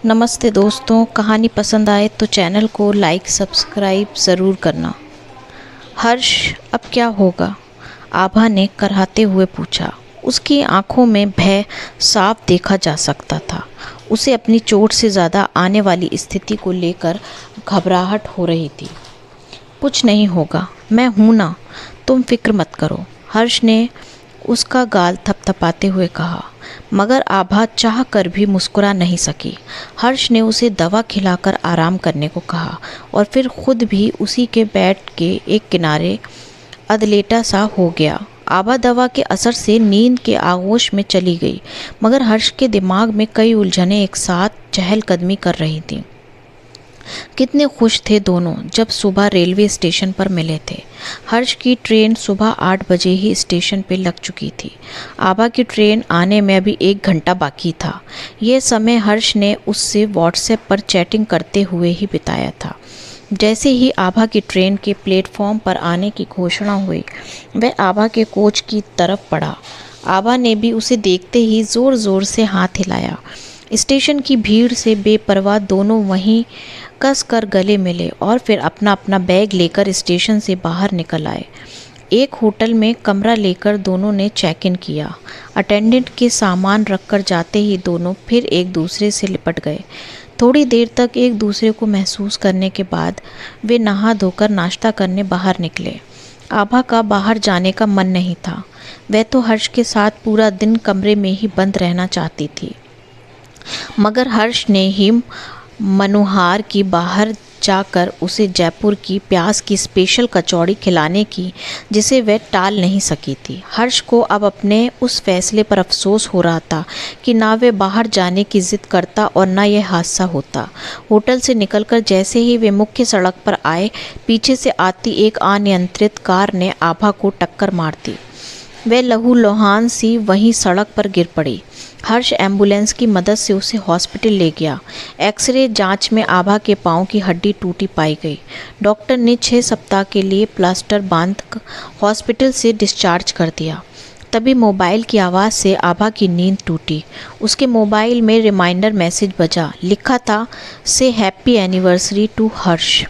नमस्ते दोस्तों, कहानी पसंद आए तो चैनल को लाइक सब्सक्राइब ज़रूर करना। हर्ष, अब क्या होगा? आभा ने कराहते हुए पूछा। उसकी आंखों में भय साफ देखा जा सकता था। उसे अपनी चोट से ज़्यादा आने वाली स्थिति को लेकर घबराहट हो रही थी। कुछ नहीं होगा, मैं हूँ ना, तुम फिक्र मत करो, हर्ष ने उसका गाल थपथपाते हुए कहा। मगर आभा चाह कर भी मुस्कुरा नहीं सकी। हर्ष ने उसे दवा खिलाकर आराम करने को कहा और फिर खुद भी उसी के बेड के एक किनारे अधलेटा सा हो गया। आभा दवा के असर से नींद के आगोश में चली गई, मगर हर्ष के दिमाग में कई उलझनें एक साथ चहलकदमी कर रही थीं। कितने खुश थे दोनों जब सुबह रेलवे स्टेशन पर मिले थे। हर्ष की ट्रेन सुबह 8 बजे ही स्टेशन पर लग चुकी थी। आभा की ट्रेन आने में अभी 1 घंटा बाकी था। यह समय हर्ष ने उससे व्हाट्सएप पर चैटिंग करते हुए ही बिताया था। जैसे ही आभा की ट्रेन के प्लेटफॉर्म पर आने की घोषणा हुई, वह आभा के कोच की तरफ बढ़ा। आभा ने भी उसे देखते ही ज़ोर ज़ोर से हाथ हिलाया। स्टेशन की भीड़ से बेपरवाह दोनों वहीं कस कर गले मिले और फिर अपना अपना बैग लेकर स्टेशन से बाहर निकल आए। एक होटल में कमरा लेकर दोनों ने चेक इन किया। अटेंडेंट के सामान रखकर जाते ही दोनों फिर एक दूसरे से लिपट गए। थोड़ी देर तक एक दूसरे को महसूस करने के बाद वे नहा धोकर नाश्ता करने बाहर निकले। आभा का बाहर जाने का मन नहीं था। वह तो हर्ष के साथ पूरा दिन कमरे में ही बंद रहना चाहती थी, मगर हर्ष ने ही मनोहार की बाहर जाकर उसे जयपुर की प्याज की स्पेशल कचौड़ी खिलाने की, जिसे वह टाल नहीं सकी थी। हर्ष को अब अपने उस फैसले पर अफसोस हो रहा था कि ना वह बाहर जाने की जिद करता और ना यह हादसा होता। होटल से निकलकर जैसे ही वे मुख्य सड़क पर आए, पीछे से आती एक अनियंत्रित कार ने आभा को टक्कर मार दी। वह लहूलुहान सी वहीं सड़क पर गिर पड़ी। हर्ष एम्बुलेंस की मदद से उसे हॉस्पिटल ले गया। एक्सरे जांच में आभा के पांव की हड्डी टूटी पाई गई। डॉक्टर ने 6 सप्ताह के लिए प्लास्टर बांध हॉस्पिटल से डिस्चार्ज कर दिया। तभी मोबाइल की आवाज़ से आभा की नींद टूटी। उसके मोबाइल में रिमाइंडर मैसेज बजा। लिखा था, से हैप्पी एनिवर्सरी टू हर्ष।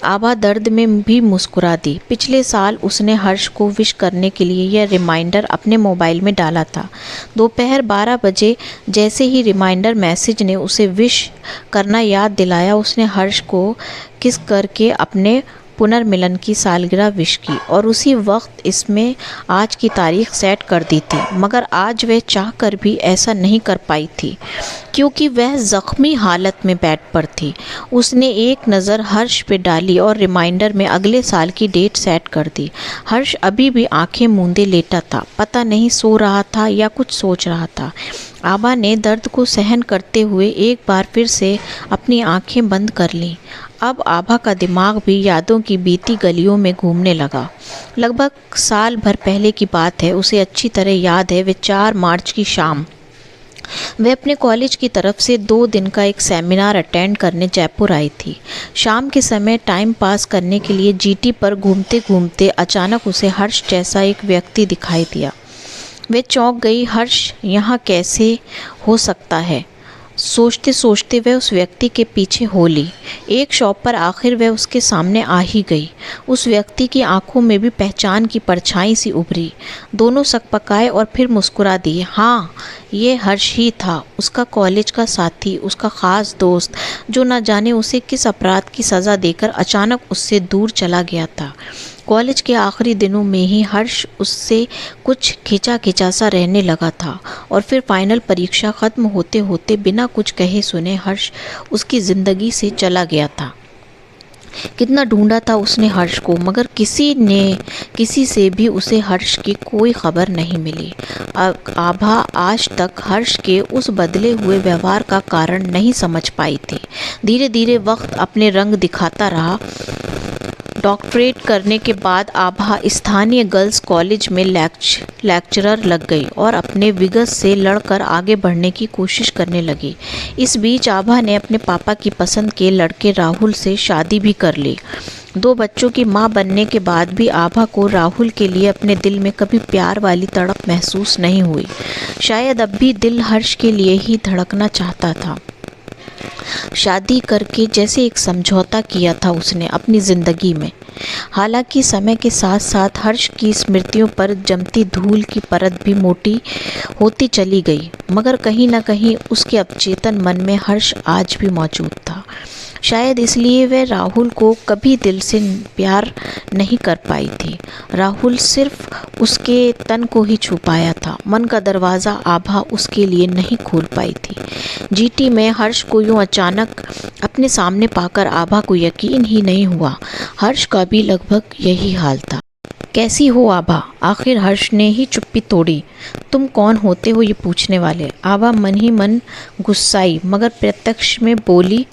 आभा दर्द में भी मुस्कुरा दी। पिछले साल उसने हर्ष को विश करने के लिए यह रिमाइंडर अपने मोबाइल में डाला था। दोपहर 12 बजे जैसे ही रिमाइंडर मैसेज ने उसे विश करना याद दिलाया, उसने हर्ष को किस करके अपने पुनर्मिलन की सालगिरह विश की और उसी वक्त इसमें आज की तारीख सेट कर दी थी। मगर आज वह चाहकर भी ऐसा नहीं कर पाई थी, क्योंकि वह ज़ख्मी हालत में बेड पर थी। उसने एक नज़र हर्ष पे डाली और रिमाइंडर में अगले साल की डेट सेट कर दी। हर्ष अभी भी आंखें मूंदे लेटा था, पता नहीं सो रहा था या कुछ सोच रहा था। आभा ने दर्द को सहन करते हुए एक बार फिर से अपनी आंखें बंद कर लीं। अब आभा का दिमाग भी यादों की बीती गलियों में घूमने लगा। लगभग साल भर पहले की बात है। उसे अच्छी तरह याद है, वे 4 मार्च की शाम वह अपने कॉलेज की तरफ से 2 दिन का एक सेमिनार अटेंड करने जयपुर आई थी। शाम के समय टाइम पास करने के लिए जीटी पर घूमते घूमते अचानक उसे हर्ष जैसा एक व्यक्ति दिखाई दिया। वह चौंक गई। हर्ष यहाँ कैसे हो सकता है? सोचते सोचते वह उस व्यक्ति के पीछे हो ली। एक शॉप पर आखिर वह उसके सामने आ ही गई। उस व्यक्ति की आंखों में भी पहचान की परछाई सी उभरी। दोनों सकपकाए और फिर मुस्कुरा दिए। हाँ, ये हर्ष ही था, उसका कॉलेज का साथी, उसका ख़ास दोस्त, जो न जाने उसे किस अपराध की सज़ा देकर अचानक उससे दूर चला गया था। कॉलेज के आखिरी दिनों में ही हर्ष उससे कुछ खिंचा खिंचा सा रहने लगा था और फिर फाइनल परीक्षा ख़त्म होते होते बिना कुछ कहे सुने हर्ष उसकी ज़िंदगी से चला गया था। कितना ढूंढा था उसने हर्ष को, मगर किसी से भी उसे हर्ष की कोई खबर नहीं मिली। आभा आज तक हर्ष के उस बदले हुए व्यवहार का कारण नहीं समझ पाई थी। धीरे धीरे वक्त अपने रंग दिखाता रहा। डॉक्टरेट करने के बाद आभा स्थानीय गर्ल्स कॉलेज में लेक्चरर लग गई और अपने विगत से लड़कर आगे बढ़ने की कोशिश करने लगी। इस बीच आभा ने अपने पापा की पसंद के लड़के राहुल से शादी भी कर ली। दो बच्चों की मां बनने के बाद भी आभा को राहुल के लिए अपने दिल में कभी प्यार वाली तड़प महसूस नहीं हुई। शायद अब भी दिल हर्ष के लिए ही धड़कना चाहता था। शादी करके जैसे एक समझौता किया था उसने अपनी ज़िंदगी में। हालांकि समय के साथ साथ हर्ष की स्मृतियों पर जमती धूल की परत भी मोटी होती चली गई, मगर कहीं न कहीं उसके अवचेतन मन में हर्ष आज भी मौजूद था। शायद इसलिए वह राहुल को कभी दिल से प्यार नहीं कर पाई थी। राहुल सिर्फ उसके तन को ही छू पाया था, मन का दरवाज़ा आभा उसके लिए नहीं खोल पाई थी। जीटी में हर्ष को यूँ अचानक अपने सामने पाकर आभा को यकीन ही नहीं हुआ। हर्ष का भी लगभग यही हाल था। कैसी हो आभा? आखिर हर्ष ने ही चुप्पी तोड़ी। तुम कौन होते हो ये पूछने वाले? आभा मन ही मन गुस्साई मगर प्रत्यक्ष में बोली,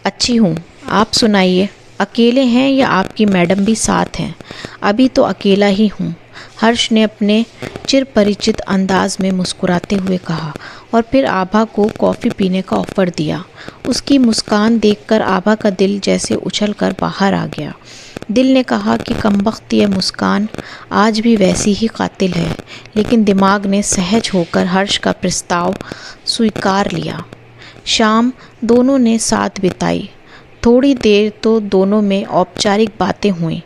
अच्छी हूँ, आप सुनाइए, अकेले हैं या आपकी मैडम भी साथ हैं? अभी तो अकेला ही हूँ, हर्ष ने अपने चिर परिचित अंदाज में मुस्कुराते हुए कहा और फिर आभा को कॉफ़ी पीने का ऑफ़र दिया। उसकी मुस्कान देखकर आभा का दिल जैसे उछलकर बाहर आ गया। दिल ने कहा कि कमबख्त यह मुस्कान आज भी वैसी ही कातिल है, लेकिन दिमाग ने सहज होकर हर्ष का प्रस्ताव स्वीकार लिया। शाम दोनों ने साथ बिताई। थोड़ी देर तो दोनों में औपचारिक बातें हुईं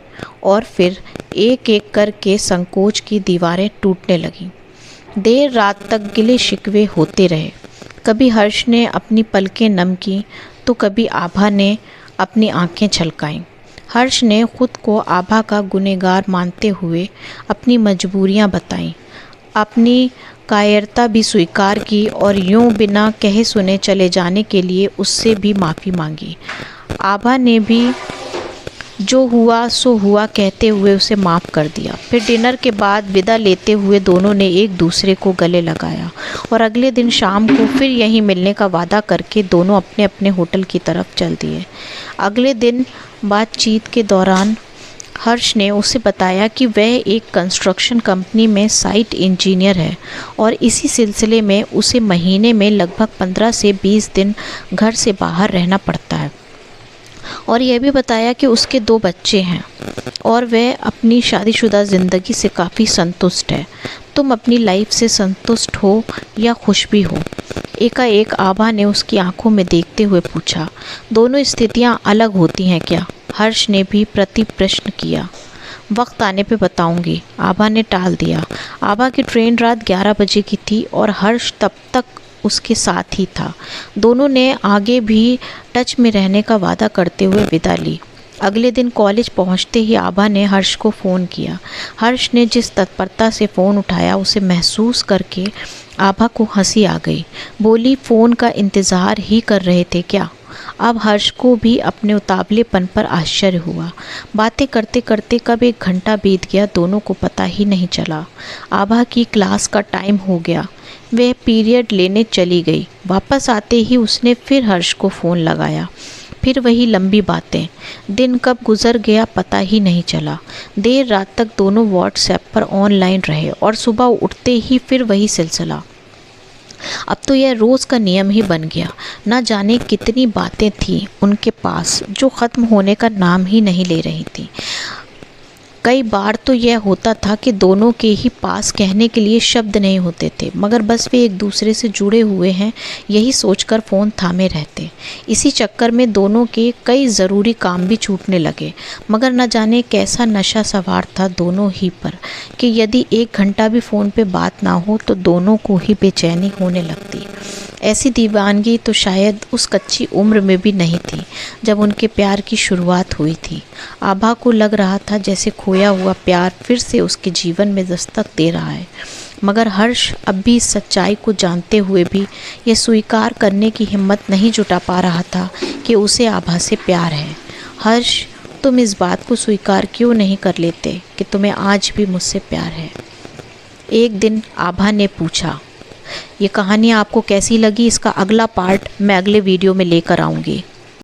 और फिर एक एक करके संकोच की दीवारें टूटने लगीं। देर रात तक गिले शिकवे होते रहे। कभी हर्ष ने अपनी पलकें नम की तो कभी आभा ने अपनी आंखें छलकाईं। हर्ष ने खुद को आभा का गुनहगार मानते हुए अपनी मजबूरियां बताईं, अपनी कायरता भी स्वीकार की और यूं बिना कहे सुने चले जाने के लिए उससे भी माफ़ी मांगी। आभा ने भी जो हुआ सो हुआ कहते हुए उसे माफ़ कर दिया। फिर डिनर के बाद विदा लेते हुए दोनों ने एक दूसरे को गले लगाया और अगले दिन शाम को फिर यहीं मिलने का वादा करके दोनों अपने अपने होटल की तरफ चल दिए। अगले दिन बातचीत के दौरान हर्ष ने उसे बताया कि वह एक कंस्ट्रक्शन कंपनी में साइट इंजीनियर है और इसी सिलसिले में उसे महीने में लगभग 15 से 20 दिन घर से बाहर रहना पड़ता है, और यह भी बताया कि उसके 2 बच्चे हैं और वह अपनी शादीशुदा ज़िंदगी से काफ़ी संतुष्ट है। तुम अपनी लाइफ से संतुष्ट हो या खुश भी हो? एकाएक आभा ने उसकी आंखों में देखते हुए पूछा। दोनों स्थितियां अलग होती हैं क्या? हर्ष ने भी प्रति प्रश्न किया। वक्त आने पे बताऊंगी, आभा ने टाल दिया। आभा की ट्रेन रात 11 बजे की थी और हर्ष तब तक उसके साथ ही था। दोनों ने आगे भी टच में रहने का वादा करते हुए विदा ली। अगले दिन कॉलेज पहुंचते ही आभा ने हर्ष को फ़ोन किया। हर्ष ने जिस तत्परता से फ़ोन उठाया उसे महसूस करके आभा को हंसी आ गई। बोली, फ़ोन का इंतज़ार ही कर रहे थे क्या? अब हर्ष को भी अपने उतावलेपन पर आश्चर्य हुआ। बातें करते करते कब 1 घंटा बीत गया दोनों को पता ही नहीं चला। आभा की क्लास का टाइम हो गया, वह पीरियड लेने चली गई। वापस आते ही उसने फिर हर्ष को फ़ोन लगाया। फिर वही लंबी बातें। दिन कब गुजर गया पता ही नहीं चला। देर रात तक दोनों व्हाट्सएप पर ऑनलाइन रहे और सुबह उठते ही फिर वही सिलसिला। अब तो यह रोज़ का नियम ही बन गया। न जाने कितनी बातें थीं उनके पास जो ख़त्म होने का नाम ही नहीं ले रही थी। कई बार तो यह होता था कि दोनों के ही पास कहने के लिए शब्द नहीं होते थे, मगर बस वे एक दूसरे से जुड़े हुए हैं यही सोचकर फ़ोन थामे रहते। इसी चक्कर में दोनों के कई ज़रूरी काम भी छूटने लगे, मगर न जाने कैसा नशा सवार था दोनों ही पर कि यदि 1 घंटा भी फ़ोन पे बात ना हो तो दोनों को ही बेचैनी होने लगती। ऐसी दीवानगी तो शायद उस कच्ची उम्र में भी नहीं थी जब उनके प्यार की शुरुआत हुई थी। आभा को लग रहा था जैसे खोया हुआ प्यार फिर से उसके जीवन में दस्तक दे रहा है, मगर हर्ष अब भी इस सच्चाई को जानते हुए भी यह स्वीकार करने की हिम्मत नहीं जुटा पा रहा था कि उसे आभा से प्यार है। हर्ष, तुम इस बात को स्वीकार क्यों नहीं कर लेते कि तुम्हें आज भी मुझसे प्यार है? एक दिन आभा ने पूछा। ये कहानी आपको कैसी लगी, इसका अगला पार्ट मैं अगले वीडियो में लेकर आऊँगी।